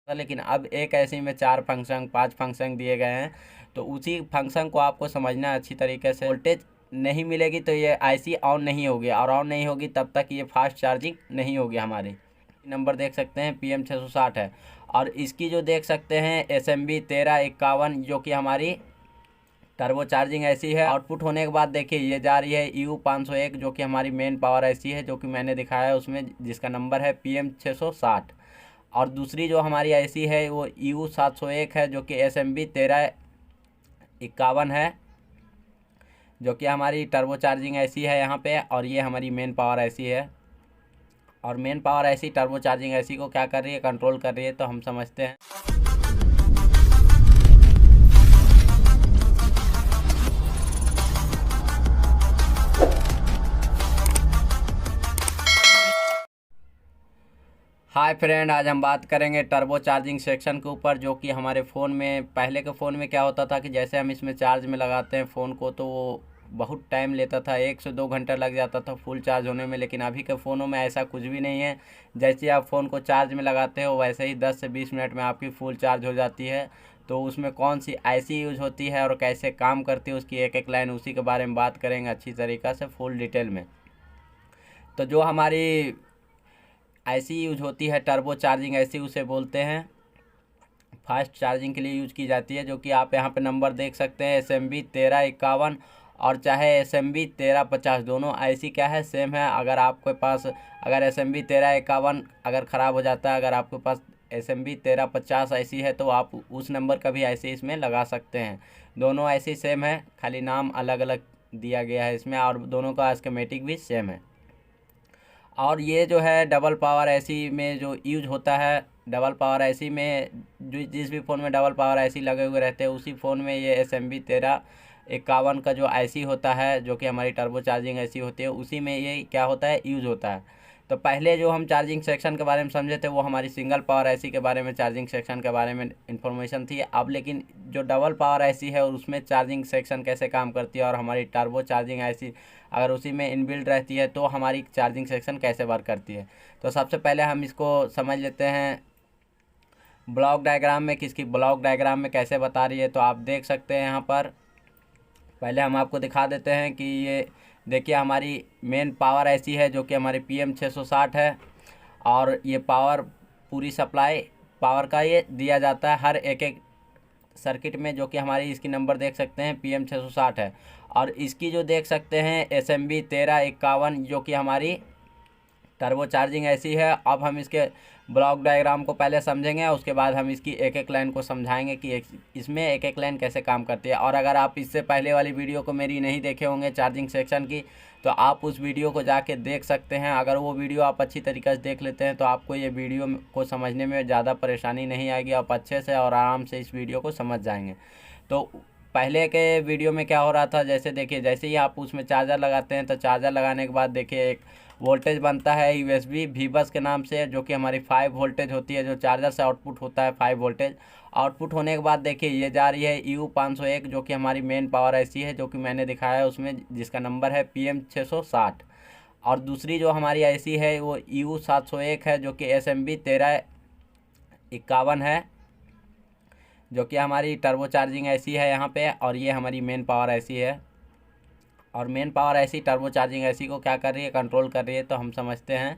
लेकिन अब एक ऐसी में 4 फंक्शन 5 फंक्शन दिए गए हैं। तो उसी फंक्शन को आपको समझना है अच्छी तरीके से। वोल्टेज नहीं मिलेगी तो ये आईसी ऑन नहीं होगी, और ऑन नहीं होगी तब तक ये फास्ट चार्जिंग नहीं होगी हमारी। नंबर देख सकते हैं PM660 है, और इसकी जो देख सकते हैं SMB 1351 जो कि हमारी टर्बो चार्जिंग ऐसी है। आउटपुट होने के बाद देखिए ये जा रही है EU501 जो कि हमारी मेन पावर ऐसी है, जो कि मैंने दिखाया है उसमें, जिसका नंबर है PM660। और दूसरी जो हमारी ऐसी है वो EU701 है, जो कि SMB 1351 है, जो कि हमारी टर्बो चार्जिंग ऐसी है यहाँ पे। और ये हमारी मेन पावर ऐसी है। और मेन पावर ऐसी टर्बो चार्जिंग ऐसी को क्या कर रही है, कंट्रोल कर रही है, तो हम समझते हैं। हाय फ्रेंड, आज हम बात करेंगे टर्बो चार्जिंग सेक्शन के ऊपर, जो कि हमारे फ़ोन में, पहले के फ़ोन में क्या होता था कि जैसे हम इसमें चार्ज में लगाते हैं फ़ोन को तो वो बहुत टाइम लेता था, 1 से 2 घंटा लग जाता था फुल चार्ज होने में। लेकिन अभी के फ़ोनों में ऐसा कुछ भी नहीं है। जैसे आप फ़ोन को चार्ज में लगाते हो वैसे ही 10 से 20 मिनट में आपकी फुल चार्ज हो जाती है। तो उसमें कौन सी आईसी यूज़ होती है और कैसे काम करती है उसकी एक एक लाइन, उसी के बारे में बात करेंगे अच्छी तरीक़ा से फुल डिटेल में। तो जो हमारी ऐसी यूज होती है टर्बो चार्जिंग ऐसी, उसे बोलते हैं फास्ट चार्जिंग के लिए यूज की जाती है। जो कि आप यहाँ पे नंबर देख सकते हैं SMB 1351 और चाहे SMB 1350, दोनों ऐसी क्या है, सेम है। अगर आपके पास अगर SMB 1351 अगर ख़राब हो जाता है, अगर आपके पास SMB 1350 ऐसी है तो आप उस नंबर का भी ऐसे इसमें लगा सकते हैं। दोनों ऐसी सेम है, खाली नाम अलग अलग दिया गया है इसमें, और दोनों का स्कीमेटिक भी सेम है। और ये जो है डबल पावर ऐसी में जो यूज होता है, डबल पावर ऐसी में जो जिस भी फ़ोन में डबल पावर ऐसी लगे हुए रहते हैं उसी फ़ोन में ये SMB 1351 का जो ऐसी होता है, जो कि हमारी टर्बो चार्जिंग ऐसी होती है, उसी में ये क्या होता है, यूज होता है। तो पहले जो हम चार्जिंग सेक्शन के बारे में समझे थे वो हमारी सिंगल पावर ऐसी के बारे में, चार्जिंग सेक्शन के बारे में इन्फॉर्मेशन थी। अब लेकिन जो डबल पावर ऐसी है और उसमें चार्जिंग सेक्शन कैसे काम करती है, और हमारी टर्बो चार्जिंग ऐसी अगर उसी में इनबिल्ट रहती है तो हमारी चार्जिंग सेक्शन कैसे वर्क करती है। तो सबसे पहले हम इसको समझ लेते हैं ब्लॉक डायग्राम में, किसकी ब्लॉक डायग्राम में कैसे बता रही है। तो आप देख सकते हैं यहाँ पर, पहले हम आपको दिखा देते हैं कि ये देखिए हमारी मेन पावर ऐसी है जो कि हमारी PM660 है। और ये पावर पूरी सप्लाई पावर का ये दिया जाता है हर एक एक सर्किट में, जो कि हमारी इसकी नंबर देख सकते हैं PM660 है। और इसकी जो देख सकते हैं SMB 1351 जो कि हमारी टर्बो चार्जिंग ऐसी है। अब हम इसके ब्लॉक डायग्राम को पहले समझेंगे, उसके बाद हम इसकी एक एक लाइन को समझाएंगे कि इसमें एक एक लाइन कैसे काम करती है। और अगर आप इससे पहले वाली वीडियो को मेरी नहीं देखे होंगे चार्जिंग सेक्शन की, तो आप उस वीडियो को जाके देख सकते हैं। अगर वो वीडियो आप अच्छी तरीके से देख लेते हैं तो आपको ये वीडियो को समझने में ज़्यादा परेशानी नहीं आएगी, आप अच्छे से और आराम से इस वीडियो को समझ जाएंगे। तो पहले के वीडियो में क्या हो रहा था, जैसे देखिए, जैसे ही आप उसमें चार्जर लगाते हैं तो चार्जर लगाने के बाद देखिए एक वोल्टेज बनता है USB VBUS के नाम से, जो कि हमारी 5 वोल्टेज होती है, जो चार्जर से आउटपुट होता है 5 वोल्टेज। आउटपुट होने के बाद देखिए ये जा रही है EU501 जो कि हमारी मेन पावर ऐसी है, जो कि मैंने दिखाया है उसमें, जिसका नंबर है PM660। और दूसरी जो हमारी ऐसी है वो EU701 है, जो कि SMB 1351 है, जो कि हमारी टर्बो चार्जिंग ऐसी है यहाँ पे। और ये हमारी मेन पावर ऐसी है। और मेन पावर ऐसी टर्बो चार्जिंग ऐसी को क्या कर रही है, कंट्रोल कर रही है, तो हम समझते हैं।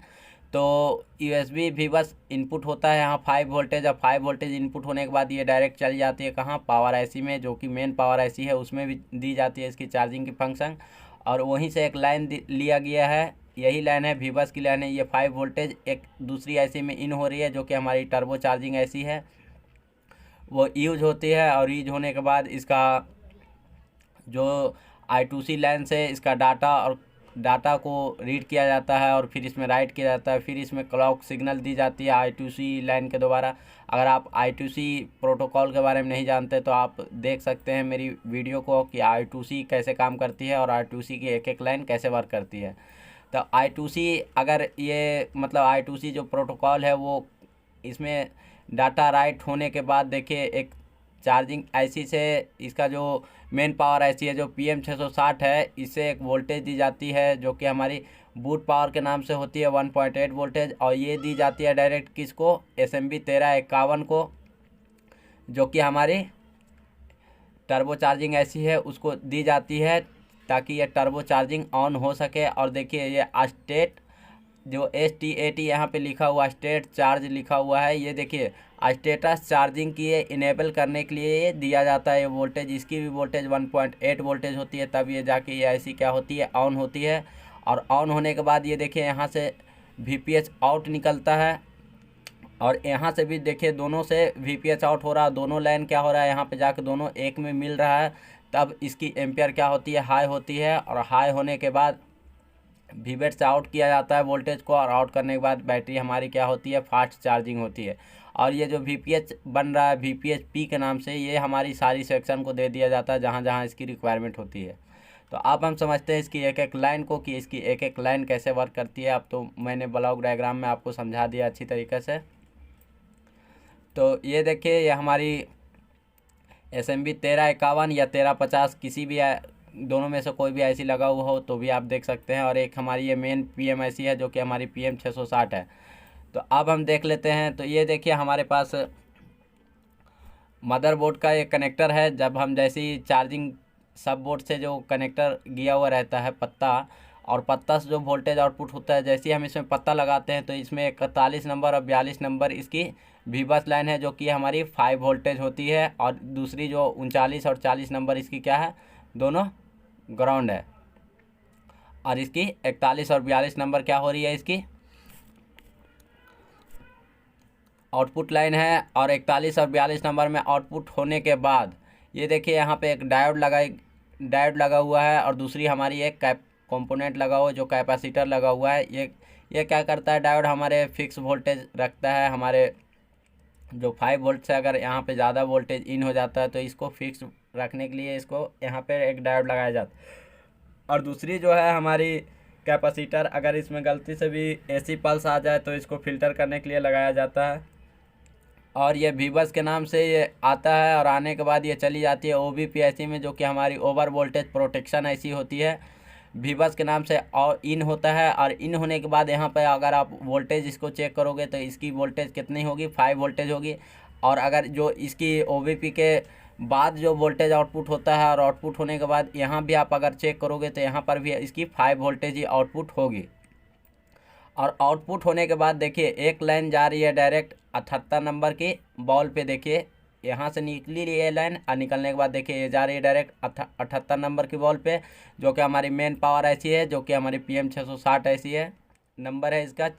तो USB VBUS इनपुट होता है यहाँ 5 वोल्टेज। अब 5 वोल्टेज इनपुट होने के बाद ये डायरेक्ट चली जाती है कहाँ, पावर ऐसी में, जो कि मेन पावर ऐसी है, उसमें भी दी जाती है इसकी चार्जिंग की फंक्शन। और वहीं से एक लाइन लिया गया है, यही लाइन है VBUS की लाइन है। ये 5 वोल्टेज एक दूसरी ऐसी में इन हो रही है, जो कि हमारी टर्बो चार्जिंग ऐसी है, वो यूज होती है। और यूज होने के बाद इसका जो I2C लाइन से इसका डाटा को रीड किया जाता है और फिर इसमें राइट किया जाता है, फिर इसमें क्लॉक सिग्नल दी जाती है I2C लाइन के द्वारा। अगर आप I2C प्रोटोकॉल के बारे में नहीं जानते तो आप देख सकते हैं मेरी वीडियो को कि I2C कैसे काम करती है और I2C की एक एक लाइन कैसे वर्क करती है। तो I2C अगर ये मतलब I2C जो प्रोटोकॉल है वो, इसमें डाटा राइट होने के बाद देखिए एक चार्जिंग आईसी से इसका जो मेन पावर आईसी है जो PM660 है, इससे एक वोल्टेज दी जाती है जो कि हमारी बूट पावर के नाम से होती है 1.8 वोल्टेज, और ये दी जाती है डायरेक्ट किसको, SMB 1351 को, जो कि हमारी टर्बो चार्जिंग ऐसी है उसको दी जाती है ताकि ये टर्बो चार्जिंग ऑन हो सके। और देखिए ये स्टेट जो STAT यहाँ पे लिखा हुआ स्टेट चार्ज लिखा हुआ है, ये देखिए स्टेटस चार्जिंग की ये इनेबल करने के लिए ये दिया जाता है ये वोल्टेज। इसकी भी वोल्टेज 1.8 वोल्टेज होती है, तब ये जाके ये ऐसी क्या होती है, ऑन होती है। और ऑन होने के बाद ये देखिए यहाँ से VPH आउट निकलता है, और यहाँ से भी देखिए दोनों से VPH आउट हो रहा है, दोनों लाइन क्या हो रहा है यहाँ पे जाके दोनों एक में मिल रहा है, तब इसकी एम्पियर क्या होती है, हाई होती है। और हाई होने के बाद VBAT से आउट किया जाता है वोल्टेज को, और आउट करने के बाद बैटरी हमारी क्या होती है, फास्ट चार्जिंग होती है। और ये जो VPH बन रहा है VPH-P के नाम से, ये हमारी सारी सेक्शन को दे दिया जाता है जहाँ जहाँ इसकी रिक्वायरमेंट होती है। तो अब हम समझते हैं इसकी एक एक लाइन को कि इसकी एक एक लाइन कैसे वर्क करती है। अब तो मैंने ब्लॉक डायग्राम में आपको समझा दिया अच्छी तरीके से। तो ये देखिए ये हमारी SMB 1351 या 1350 किसी भी दोनों में से कोई भी IC लगा हुआ हो तो भी आप देख सकते हैं। और एक हमारी ये मेन PM IC है जो कि हमारी PM660 है। तो अब हम देख लेते हैं। तो ये देखिए हमारे पास मदरबोर्ड का एक कनेक्टर है। जब हम जैसे ही चार्जिंग सब बोर्ड से जो कनेक्टर गया हुआ रहता है पत्ता, और पत्ता से जो वोल्टेज आउटपुट होता है, जैसे ही हम इसमें पत्ता लगाते हैं तो इसमें 41 नंबर और 42 नंबर इसकी VBUS लाइन है जो कि हमारी 5 वोल्टेज होती है, और दूसरी जो 39 और 40 नंबर इसकी क्या है, दोनों ग्राउंड है। और इसकी 41 और 42 नंबर क्या हो रही है, इसकी आउटपुट लाइन है। और 41 और 42 नंबर में आउटपुट होने के बाद ये देखिए यहाँ पे एक डायोड लगा हुआ है, और दूसरी हमारी एक कंपोनेंट लगा हुआ है जो कैपेसिटर लगा हुआ है। ये क्या करता है, डायोड हमारे फिक्स वोल्टेज रखता है। हमारे जो 5 वोल्ट से अगर यहाँ पे ज़्यादा वोल्टेज इन हो जाता है तो इसको फिक्स रखने के लिए इसको यहाँ पे एक डायोड लगाया जाता है। और दूसरी जो है हमारी कैपेसिटर, अगर इसमें गलती से भी AC पल्स आ जाए तो इसको फिल्टर करने के लिए लगाया जाता है। और ये VBUS के नाम से ये आता है, और आने के बाद ये चली जाती है OBP IC में जो कि हमारी ओवर वोल्टेज प्रोटेक्शन IC होती है। VBUS के नाम से और इन होता है, और इन होने के बाद यहाँ पर अगर आप वोल्टेज इसको चेक करोगे तो इसकी वोल्टेज कितनी होगी, 5 वोल्टेज होगी। और अगर जो इसकी OBP के बाद जो वोल्टेज आउटपुट होता है, और आउटपुट होने के बाद यहाँ भी आप अगर चेक करोगे तो यहाँ पर भी इसकी 5 वोल्टेज ही आउटपुट होगी। और आउटपुट होने के बाद देखिए एक लाइन जा रही है डायरेक्ट 78 नंबर की बॉल पे। देखिए यहाँ से निकली रही है लाइन, और निकलने के बाद देखिए ये जा रही है डायरेक्ट 78 नंबर की बॉल पे, जो कि हमारी मेन पावर IC है, जो कि हमारी PM660 IC है। नंबर है इसका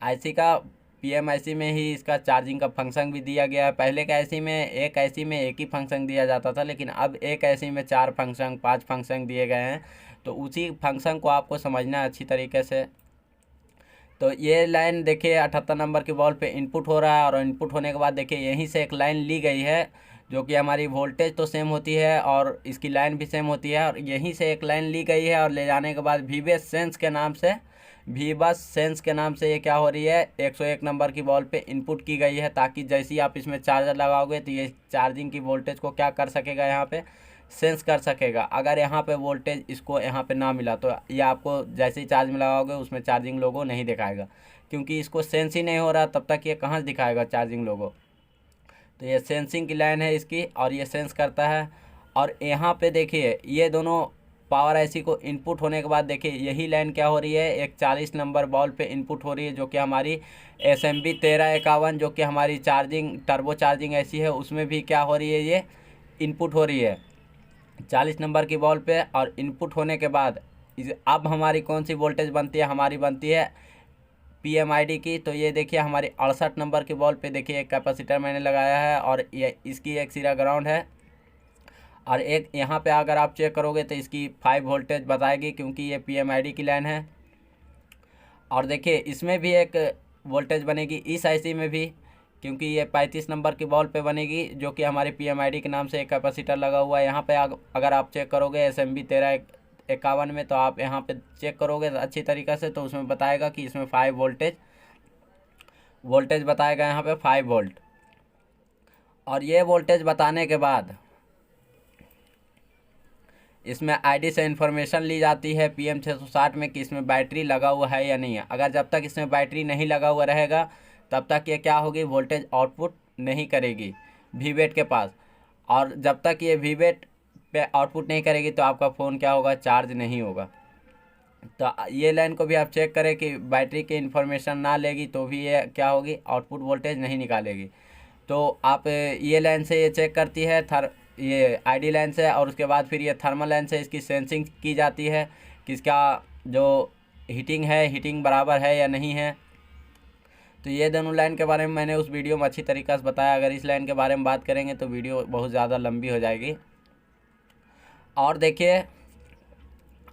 IC का। PM IC में ही इसका चार्जिंग का फंक्शन भी दिया गया है। पहले का IC में एक IC में एक ही फंक्शन दिया जाता था, लेकिन अब एक IC में 4 फंक्शन 5 फंक्शन दिए गए हैं। तो उसी फंक्शन को आपको समझना है अच्छी तरीके से। तो ये लाइन देखिए 78 नंबर की बॉल पे इनपुट हो रहा है, और इनपुट होने के बाद देखिए यहीं से एक लाइन ली गई है जो कि हमारी वोल्टेज तो सेम होती है और इसकी लाइन भी सेम होती है। और यहीं से एक लाइन ली गई है, और ले जाने के बाद VBUS सेंस के नाम से ये क्या हो रही है, 101 नंबर की बॉल पे इनपुट की गई है, ताकि जैसे ही आप इसमें चार्जर लगाओगे तो ये चार्जिंग की वोल्टेज को क्या कर सकेगा, यहाँ पे सेंस कर सकेगा। अगर यहाँ पे वोल्टेज इसको यहाँ पे ना मिला तो ये आपको जैसे ही चार्ज में लगाओगे उसमें चार्जिंग लोगो नहीं दिखाएगा, क्योंकि इसको सेंस ही नहीं हो रहा, तब तक ये कहाँ से दिखाएगा चार्जिंग लोगो। तो ये सेंसिंग की लाइन है इसकी, और ये सेंस करता है। और यहाँ पे देखिए ये दोनों पावर IC को इनपुट होने के बाद देखिए यही लाइन क्या हो रही है, एक 40 नंबर बॉल पे इनपुट हो रही है, जो कि हमारी SMB 1351 जो कि हमारी चार्जिंग टर्बो चार्जिंग IC है, उसमें भी क्या हो रही है, ये इनपुट हो रही है 40 नंबर की बॉल पे। और इनपुट होने के बाद अब हमारी कौन सी वोल्टेज बनती है, हमारी बनती है PMID की। तो ये देखिए हमारी 68 नंबर की बॉल पे देखिए एक कैपेसिटर मैंने लगाया है, और ये इसकी एक सिरा ग्राउंड है, और एक यहाँ पे अगर आप चेक करोगे तो इसकी 5 वोल्टेज बताएगी, क्योंकि ये PMID की लाइन है। और देखिए इसमें भी एक वोल्टेज बनेगी इस IC में भी, क्योंकि ये 35 नंबर की बॉल पे बनेगी, जो कि हमारी PMID के नाम से एक कैपेसिटर लगा हुआ है। यहाँ पे अगर आप चेक करोगे SMB 1351 में, तो आप यहाँ पे चेक करोगे अच्छी तरीक़े से तो उसमें बताएगा कि इसमें 5 वोल्टेज बताएगा, यहाँ पे 5 वोल्ट। और ये वोल्टेज बताने के बाद इसमें आईडी से इन्फॉर्मेशन ली जाती है PM660 में कि इसमें बैटरी लगा हुआ है या नहीं है। अगर जब तक इसमें बैटरी नहीं लगा हुआ रहेगा तब तक ये क्या होगी, वोल्टेज आउटपुट नहीं करेगी वीवेट के पास। और जब तक ये वीवेट पे आउटपुट नहीं करेगी तो आपका फ़ोन क्या होगा, चार्ज नहीं होगा। तो ये लाइन को भी आप चेक करें कि बैटरी की इन्फॉर्मेशन ना लेगी तो भी ये क्या होगी, आउटपुट वोल्टेज नहीं निकालेगी। तो आप ये लाइन से ये चेक करती है ये आईडी लाइन से, और उसके बाद फिर ये थर्मल लाइन से इसकी सेंसिंग की जाती है कि इसका जो हीटिंग बराबर है या नहीं है। तो ये दोनों लाइन के बारे में मैंने उस वीडियो में अच्छी तरीक़े से बताया। अगर इस लाइन के बारे में बात करेंगे तो वीडियो बहुत ज़्यादा लंबी हो जाएगी। और देखिए,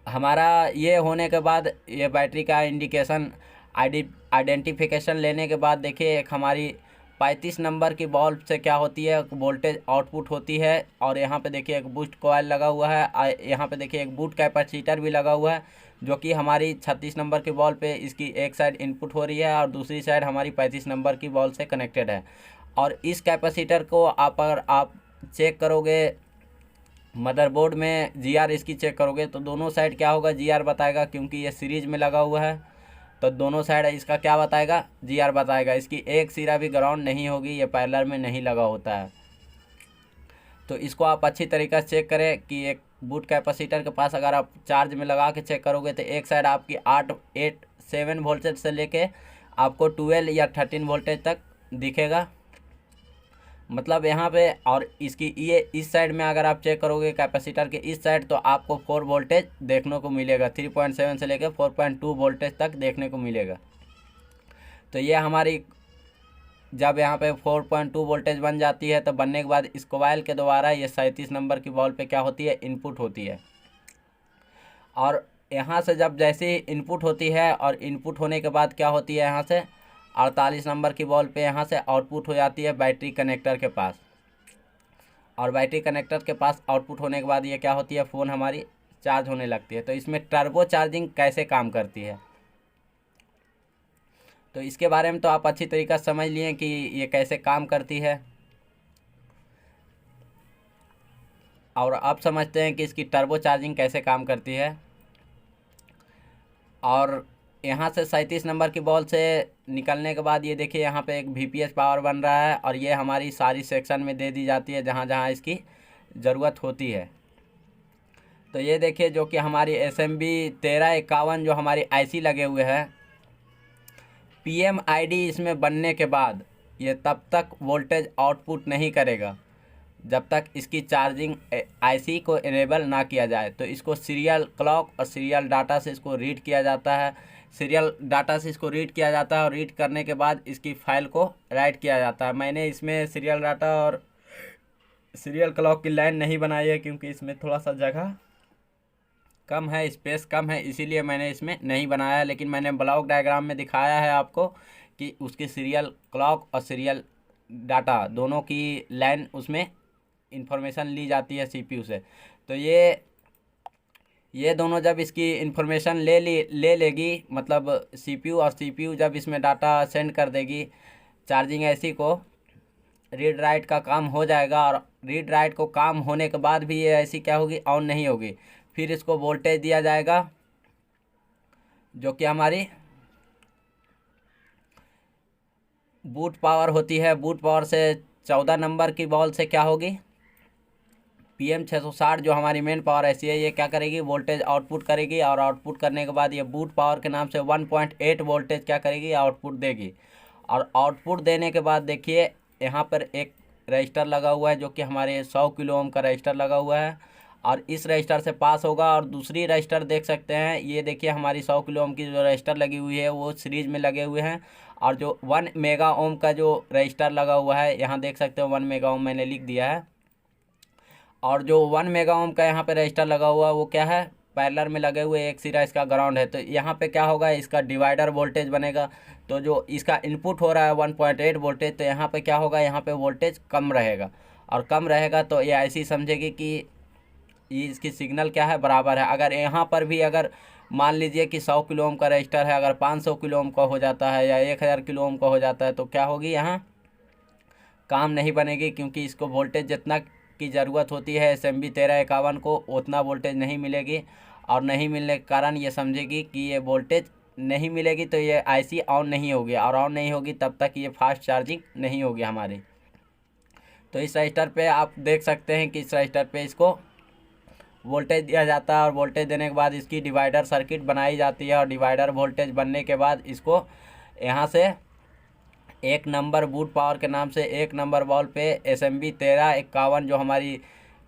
हमारा ये होने के बाद ये बैटरी का इंडिकेशन आइडेंटिफिकेशन लेने के बाद देखिए, एक हमारी 35 नंबर की बल्ब से क्या होती है, वोल्टेज आउटपुट होती है। और यहाँ पे देखिए एक बूस्ट कॉइल लगा हुआ है, यहाँ पे देखिए एक बूट कैपेसिटर भी लगा हुआ है, जो कि हमारी 36 नंबर की बॉल पे इसकी एक साइड इनपुट हो रही है और दूसरी साइड हमारी 35 नंबर की बॉल से कनेक्टेड है। और इस कैपेसिटर को अगर आप चेक करोगे मदरबोर्ड में, GR इसकी चेक करोगे तो दोनों साइड क्या होगा, GR बताएगा, क्योंकि ये सीरीज में लगा हुआ है। तो दोनों साइड इसका क्या बताएगा, GR बताएगा। इसकी एक सिरा भी ग्राउंड नहीं होगी, ये पैरेलल में नहीं लगा होता है। तो इसको आप अच्छी तरीक़े से चेक करें कि एक बूट कैपेसिटर के पास अगर आप चार्ज में लगा के चेक करोगे तो एक साइड आपकी 7 वोल्टेज से लेके आपको 12 या 13 वोल्टेज तक दिखेगा, मतलब यहाँ पे। और इसकी ये इस साइड में अगर आप चेक करोगे कैपेसिटर के इस साइड, तो आपको 4 वोल्टेज देखने को मिलेगा, 3.7 से लेकर 4.2 वोल्टेज तक देखने को मिलेगा। तो ये हमारी जब यहाँ पे 4.2 वोल्टेज बन जाती है, तो बनने के बाद इस कॉइल के द्वारा ये 37 नंबर की बॉल पे क्या होती है, इनपुट होती है। और यहाँ से जब जैसे ही इनपुट होती है, और इनपुट होने के बाद क्या होती है, यहाँ से 48 नंबर की बॉल पे यहाँ से आउटपुट हो जाती है बैटरी कनेक्टर के पास। और बैटरी कनेक्टर के पास आउटपुट होने के बाद ये क्या होती है, फ़ोन हमारी चार्ज होने लगती है। तो इसमें टर्बो चार्जिंग कैसे काम करती है, तो इसके बारे में तो आप अच्छी तरीक़ा से समझ लिए कि ये कैसे काम करती है। और अब समझते हैं कि इसकी टर्बो चार्जिंग कैसे काम करती है। और यहाँ से 37 नंबर की बॉल से निकलने के बाद ये देखिए, यहाँ पे एक VPH पावर बन रहा है, और ये हमारी सारी सेक्शन में दे दी जाती है जहाँ जहाँ इसकी ज़रूरत होती है। तो ये देखिए, जो कि हमारी SMB 1351 जो हमारी IC लगे हुए हैं, PMID इसमें बनने के बाद ये तब तक वोल्टेज आउटपुट नहीं करेगा जब तक इसकी चार्जिंग IC को इनेबल ना किया जाए। तो इसको सीरियल क्लॉक और सीरियल डाटा से इसको रीड किया जाता है, और रीड करने के बाद इसकी फ़ाइल को राइट किया जाता है। मैंने इसमें सीरियल डाटा और सीरियल क्लॉक की लाइन नहीं बनाई है, क्योंकि इसमें थोड़ा सा जगह कम है, स्पेस कम है, इसीलिए मैंने इसमें नहीं बनाया। लेकिन मैंने ब्लॉक डायग्राम में दिखाया है आपको कि उसकी सीरियल क्लॉक और सीरियल डाटा दोनों की लाइन, उसमें इंफॉर्मेशन ली जाती है CPU से। तो ये दोनों जब इसकी इंफॉर्मेशन ले लेगी, मतलब CPU, और CPU जब इसमें डाटा सेंड कर देगी, चार्जिंग IC को रीड राइट का काम हो जाएगा। और रीड राइट को काम होने के बाद भी ये IC क्या होगी, ऑन नहीं होगी। फिर इसको वोल्टेज दिया जाएगा, जो कि हमारी बूट पावर होती है। बूट पावर से 14 नंबर की बॉल से क्या होगी, PM660 जो हमारी मेन पावर ऐसी है, ये क्या करेगी, वोल्टेज आउटपुट करेगी। और आउटपुट करने के बाद ये बूट पावर के नाम से 1.8 वोल्टेज क्या करेगी, आउटपुट देगी। और आउटपुट देने के बाद देखिए, यहाँ पर एक रजिस्टर लगा हुआ है, जो कि हमारे 100 किलो ओम का रजिस्टर लगा हुआ है, और इस रजिस्टर से पास होगा। और दूसरी रजिस्टर देख सकते हैं, ये देखिए हमारी 100 किलो ओम की जो रजिस्टर लगी हुई है, वो सीरीज में लगे हुए हैं। और जो 1 मेगा ओम का जो रजिस्टर लगा हुआ है, यहाँ देख सकते हो 1 मेगा ओम मैंने लिख दिया है। और जो 1 मेगा ओम का यहाँ पे रजिस्टर लगा हुआ है, वो क्या है, पैरेलल में लगे हुए, एक सिरा इसका ग्राउंड है। तो यहाँ पे क्या होगा, इसका डिवाइडर वोल्टेज बनेगा। तो जो इसका इनपुट हो रहा है 1.8 वोल्टेज, तो यहाँ पे क्या होगा, यहाँ पे वोल्टेज कम रहेगा। और कम रहेगा तो ये IC समझेगी कि ये इसकी सिग्नल क्या है, बराबर है। अगर यहाँ पर भी अगर मान लीजिए कि 100 किलो ओम का रजिस्टर है, अगर 500 किलो ओम का हो जाता है या 1000 किलो ओम का हो जाता है, तो क्या होगी, यहाँ काम नहीं बनेगी, क्योंकि इसको वोल्टेज जितना की ज़रूरत होती है SMB 1351 को उतना वोल्टेज नहीं मिलेगी। और नहीं मिलने के कारण ये समझेगी कि ये वोल्टेज नहीं मिलेगी तो ये IC ऑन नहीं होगी, और ऑन नहीं होगी तब तक ये फास्ट चार्जिंग नहीं होगी हमारी। तो इस रजिस्टर पे आप देख सकते हैं कि इस रजिस्टर पे इसको वोल्टेज दिया जाता है, और वोल्टेज देने के बाद इसकी डिवाइडर सर्किट बनाई जाती है, और डिवाइडर वोल्टेज बनने के बाद इसको यहाँ से एक नंबर बूट पावर के नाम से एक नंबर बॉल पे SMB 1351 जो हमारी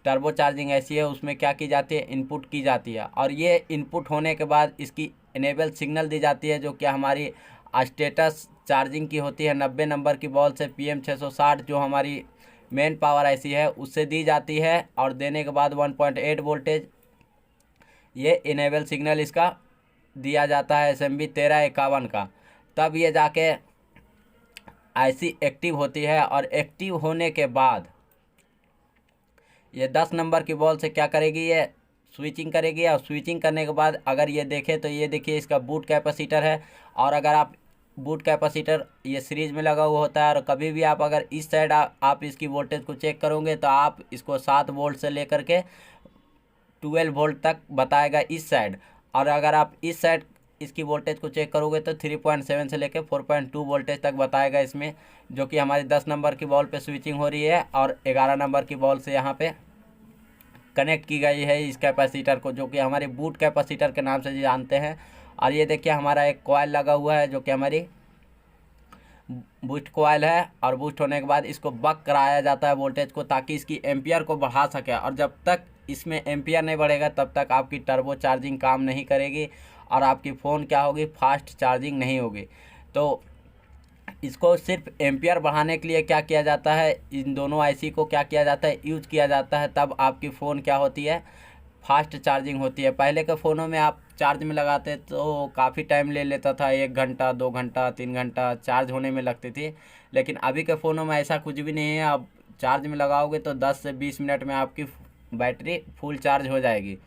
टर्बो चार्जिंग ऐसी है उसमें क्या की जाती है, इनपुट की जाती है। और ये इनपुट होने के बाद इसकी इनेबल सिग्नल दी जाती है, जो कि हमारी स्टेटस चार्जिंग की होती है 90 नंबर की बॉल से PM660 जो हमारी मेन पावर ऐसी है उससे दी जाती है। और देने के बाद 1.8 वोल्टेज ये इनेबल सिग्नल इसका दिया जाता है SMB 1351 का। तब ये जाके IC एक्टिव होती है, और एक्टिव होने के बाद ये 10 नंबर की बॉल से क्या करेगी, ये स्विचिंग करेगी। और स्विचिंग करने के बाद अगर ये देखें तो ये देखिए इसका बूट कैपेसिटर है। और अगर आप बूट कैपेसिटर ये सीरीज में लगा हुआ होता है, और कभी भी आप अगर इस साइड आप इसकी वोल्टेज को चेक करोगे तो आप इसको 7 वोल्ट से लेकर के 12 वोल्ट तक बताएगा इस साइड। और अगर आप इस साइड इसकी वोल्टेज को चेक करोगे तो 3.7 से लेकर 4.2 वोल्टेज तक बताएगा इसमें, जो कि हमारी 10 नंबर की बॉल पे स्विचिंग हो रही है, और 11 नंबर की बॉल से यहाँ पे कनेक्ट की गई है इस कैपेसिटर को, जो कि हमारे बूट कैपेसिटर के नाम से जानते हैं। और ये देखिए हमारा एक कॉइल लगा हुआ है जो कि हमारी बूस्ट कॉइल है, और बूस्ट होने के बाद इसको बक कराया जाता है वोल्टेज को, ताकि इसकी एम्पियर को बढ़ा सके। और जब तक इसमें एम्पियर नहीं बढ़ेगा तब तक आपकी टर्बो चार्जिंग काम नहीं करेगी, और आपकी फ़ोन क्या होगी, फास्ट चार्जिंग नहीं होगी। तो इसको सिर्फ एम्पियर बढ़ाने के लिए क्या किया जाता है, इन दोनों IC को क्या किया जाता है, यूज किया जाता है। तब आपकी फ़ोन क्या होती है, फास्ट चार्जिंग होती है। पहले के फ़ोनों में आप चार्ज में लगाते तो काफ़ी टाइम ले लेता था, 1 घंटा 2 घंटा 3 घंटा चार्ज होने में लगती थी। लेकिन अभी के फ़ोनों में ऐसा कुछ भी नहीं है, आप चार्ज में लगाओगे तो 10 से 20 मिनट में आपकी बैटरी फुल चार्ज हो जाएगी।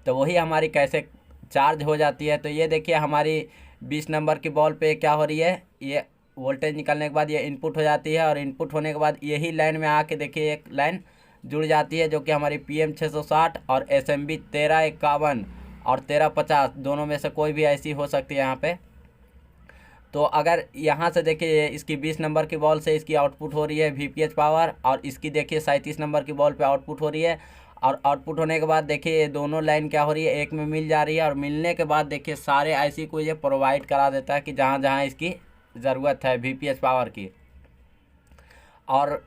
तो वही हमारी कैसे चार्ज हो जाती है, तो ये देखिए हमारी 20 नंबर की बॉल पे क्या हो रही है, ये वोल्टेज निकलने के बाद ये इनपुट हो जाती है, और इनपुट होने के बाद यही लाइन में आके देखिए एक लाइन जुड़ जाती है, जो कि हमारी PM660 और SMB 1351 और 1350 दोनों में से कोई भी ऐसी हो सकती है यहाँ पे। तो अगर यहाँ से देखिए इसकी 20 नंबर की बॉल से इसकी आउटपुट हो रही है VPH पावर, और इसकी देखिए 37 नंबर की बॉल पे आउटपुट हो रही है। और आउटपुट होने के बाद देखिए ये दोनों लाइन क्या हो रही है, एक में मिल जा रही है। और मिलने के बाद देखिए सारे IC को ये प्रोवाइड करा देता है कि जहाँ जहाँ इसकी ज़रूरत है VPH पावर की, और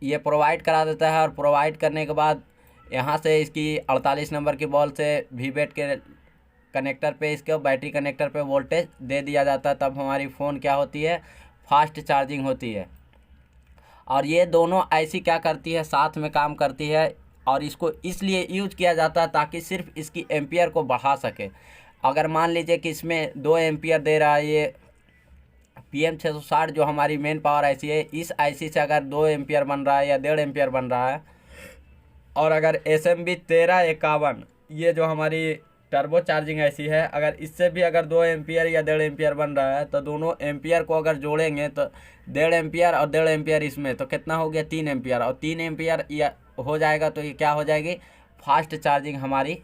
ये प्रोवाइड करा देता है। और प्रोवाइड करने के बाद यहाँ से इसकी 48 नंबर की बॉल से VBAT के कनेक्टर पे, इसके बैटरी कनेक्टर पे वोल्टेज दे दिया जाता है। तब हमारी फ़ोन क्या होती है, फास्ट चार्जिंग होती है। और ये दोनों IC क्या करती है, साथ में काम करती है, और इसको इसलिए यूज किया जाता है ताकि सिर्फ इसकी एम्पियर को बढ़ा सके। अगर मान लीजिए कि इसमें 2 एम्पियर दे रहा है ये PM660 जो हमारी मेन पावर IC है, इस IC से अगर 2 एम्पियर बन रहा है या 1.5 एम्पियर बन रहा है, और अगर SMB 1351 ये जो हमारी टर्बो चार्जिंग IC है, अगर इससे भी अगर 2 एम्पियर या 1.5 एम्पियर बन रहा है, तो दोनों एम्पियर को अगर जोड़ेंगे तो 1.5 एम्पियर और 1.5 एम्पियर इसमें, तो कितना हो गया, 3 एम्पियर। और 3 एम्पियर या हो जाएगा तो ये क्या हो जाएगी, फास्ट चार्जिंग हमारी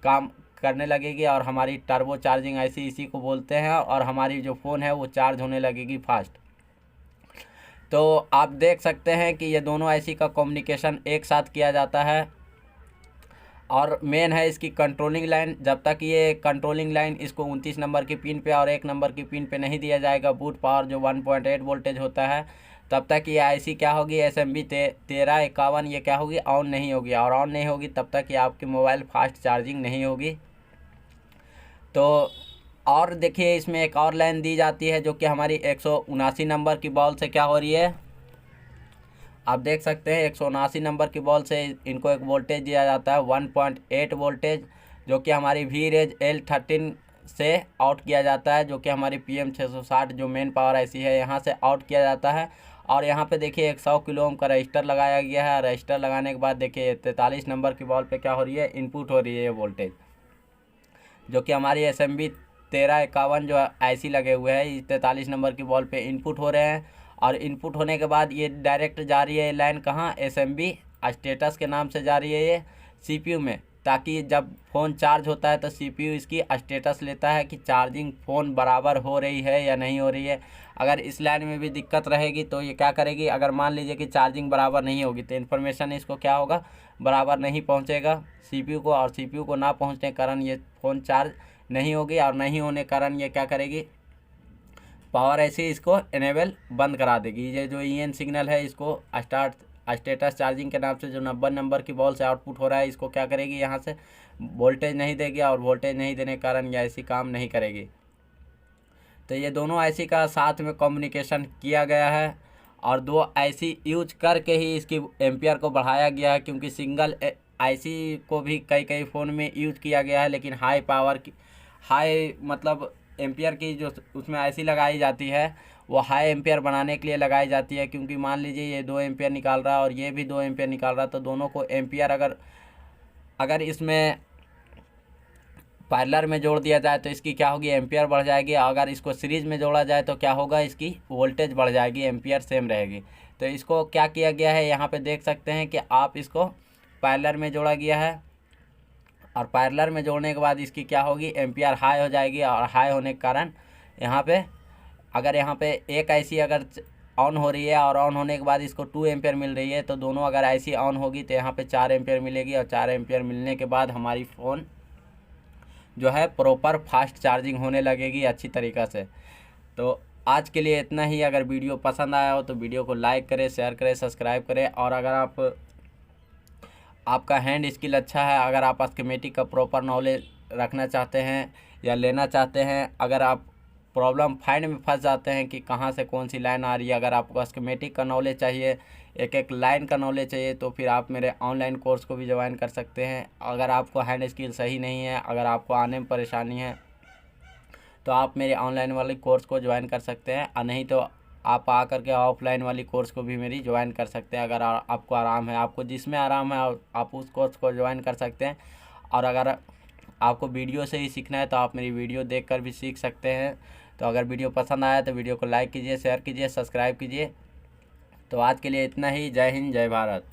काम करने लगेगी, और हमारी टर्बो चार्जिंग IC इसी को बोलते हैं, और हमारी जो फ़ोन है वो चार्ज होने लगेगी फास्ट। तो आप देख सकते हैं कि ये दोनों IC का कम्युनिकेशन एक साथ किया जाता है। और मेन है इसकी कंट्रोलिंग लाइन, जब तक ये कंट्रोलिंग लाइन इसको 29 नंबर की पिन पे और 1 नंबर की पिन पे नहीं दिया जाएगा बूट पावर जो 1.8 वोल्टेज होता है, तब तक ये IC क्या होगी, SMB 1351 ये क्या होगी, ऑन नहीं होगी। और ऑन नहीं होगी तब तक ये आपकी मोबाइल फास्ट चार्जिंग नहीं होगी। तो और देखिए इसमें एक और लाइन दी जाती है जो कि हमारी 179 नंबर की बॉल से क्या हो रही है, आप देख सकते हैं 179 नंबर की बॉल से इनको एक वोल्टेज दिया जाता है 1.8 वोल्टेज, जो कि हमारी VREG L13 से आउट किया जाता है, जो कि हमारी PM660 जो मेन पावर IC है यहाँ से आउट किया जाता है। और यहाँ पे देखिए एक 100 किलो ओम का रजिस्टर लगाया गया है। रजिस्टर लगाने के बाद देखिए 43 नंबर की बॉल पे क्या हो रही है, इनपुट हो रही है ये वोल्टेज, जो कि हमारी SMB 1351 जो IC लगे हुए हैं 43 नंबर की बॉल पे इनपुट हो रहे हैं। और इनपुट होने के बाद ये डायरेक्ट जा रही है लाइन कहाँ, SMB स्टेटस के नाम से जा रही है ये CPU में, ताकि जब फ़ोन चार्ज होता है तो CPU इसकी स्टेटस लेता है कि चार्जिंग फ़ोन बराबर हो रही है या नहीं हो रही है। अगर इस लाइन में भी दिक्कत रहेगी तो ये क्या करेगी, अगर मान लीजिए कि चार्जिंग बराबर नहीं होगी तो इन्फॉर्मेशन इसको क्या होगा, बराबर नहीं पहुंचेगा CPU को, और CPU को ना पहुंचने के कारण ये फ़ोन चार्ज नहीं होगी, और नहीं होने के कारण ये क्या करेगी, पावर ऐसे इसको इनेबल बंद करा देगी। ये जो EN सिग्नल है इसको स्टेटस चार्जिंग के नाम से जो 90 नंबर की बॉल से आउटपुट हो रहा है इसको क्या करेगी, यहाँ से वोल्टेज नहीं देगी, और वोल्टेज नहीं देने के कारण ये ऐसी काम नहीं करेगी। तो ये दोनों IC का साथ में कम्युनिकेशन किया गया है, और दो IC यूज करके ही इसकी एम्पियर को बढ़ाया गया है, क्योंकि सिंगल IC को भी कई फ़ोन में यूज किया गया है, लेकिन हाई पावर की मतलब एम्पियर की जो उसमें IC लगाई जाती है वो हाई एम्पियर बनाने के लिए लगाई जाती है। क्योंकि मान लीजिए ये 2 एम्पियर निकाल रहा है और ये भी 2 एम्पियर निकाल रहा है, तो दोनों को एम्पियर अगर इसमें पैरेलल में जोड़ दिया जाए तो इसकी क्या होगी, एम्पियर बढ़ जाएगी। अगर इसको सीरीज में जोड़ा जाए तो क्या होगा, इसकी वोल्टेज बढ़ जाएगी, एम्पियर सेम रहेगी। तो इसको क्या किया गया है, यहाँ पे देख सकते हैं कि आप इसको पैरेलल में जोड़ा गया है, और पैरेलल में जोड़ने के बाद इसकी क्या होगी, एम्पियर हाई हो जाएगी, और हाई होने के कारण यहाँ पे अगर यहाँ पे एक IC अगर ऑन हो रही है और ऑन होने के बाद इसको 2 एम्पियर मिल रही है, तो दोनों अगर IC ऑन होगी तो यहाँ पे 4 एम्पियर मिलेगी, और 4 एम्पियर मिलने के बाद हमारी फ़ोन जो है प्रॉपर फास्ट चार्जिंग होने लगेगी अच्छी तरीक़ा से। तो आज के लिए इतना ही। अगर वीडियो पसंद आया हो तो वीडियो को लाइक करें, शेयर करें, सब्सक्राइब करें। और अगर आपका हैंड स्किल अच्छा है, अगर आप स्कीमेटिक का प्रॉपर नॉलेज रखना चाहते हैं या लेना चाहते हैं, अगर आप प्रॉब्लम फाइंड में फंस जाते हैं कि कहाँ से कौन सी लाइन आ रही है, अगर आपको स्कीमेटिक का नॉलेज चाहिए, एक लाइन का नॉलेज चाहिए, तो फिर आप मेरे ऑनलाइन कोर्स को भी ज्वाइन कर सकते हैं। अगर आपको हैंड स्किल सही नहीं है, अगर आपको आने में परेशानी है, तो आप मेरे ऑनलाइन वाले कोर्स को ज्वाइन कर सकते हैं, और नहीं तो आप आकर के ऑफलाइन वाली कोर्स को भी मेरी ज्वाइन कर सकते हैं। अगर आपको आराम है, आपको जिसमें आराम है आप उस कोर्स को ज्वाइन कर सकते हैं। और अगर आपको वीडियो से ही सीखना है तो आप मेरी वीडियो देखकर भी सीख सकते हैं। तो अगर वीडियो पसंद आया तो वीडियो को लाइक कीजिए, शेयर कीजिए, सब्सक्राइब कीजिए। तो आज के लिए इतना ही। जय हिंद, जय भारत।